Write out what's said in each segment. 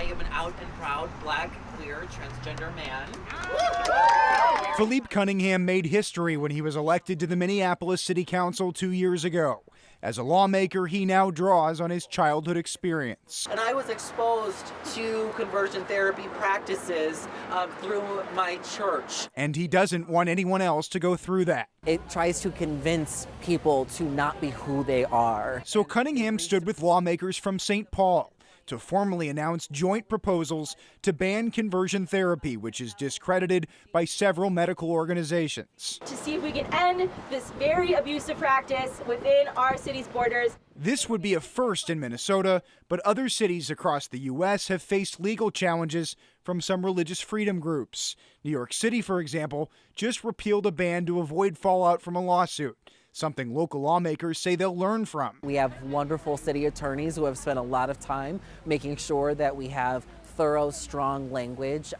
I am an out and proud black, queer, transgender man. Philippe Cunningham made history when he was elected to the Minneapolis City Council 2 years ago. As a lawmaker, he now draws on his childhood experience. And I was exposed to conversion therapy practices through my church. And he doesn't want anyone else to go through that. It tries to convince people to not be who they are. So Cunningham stood with lawmakers from St. Paul to formally announce joint proposals to ban conversion therapy, which is discredited by several medical organizations. To see if we can end this very abusive practice within our city's borders. This would be a first in Minnesota, but other cities across the U.S. have faced legal challenges from some religious freedom groups. New York City, for example, just repealed a ban to avoid fallout from a lawsuit, something local lawmakers say they'll learn from. We have wonderful city attorneys who have spent a lot of time making sure that we have thorough, strong language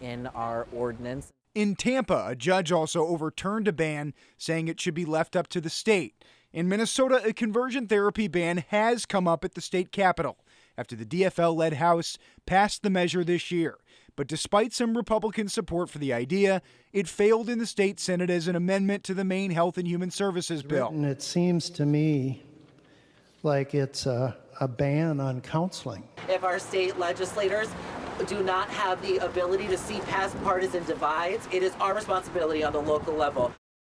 in our ordinance. In Tampa, a judge also overturned a ban, saying it should be left up to the state. In Minnesota, a conversion therapy ban has come up at the state capitol after the DFL-led House passed the measure this year. But despite some Republican support for the idea, it failed in the state Senate as an amendment to the Maine Health and Human Services bill. And it seems to me like it's a ban on counseling. If our state legislators do not have the ability to see past partisan divides, it is our responsibility on the local level.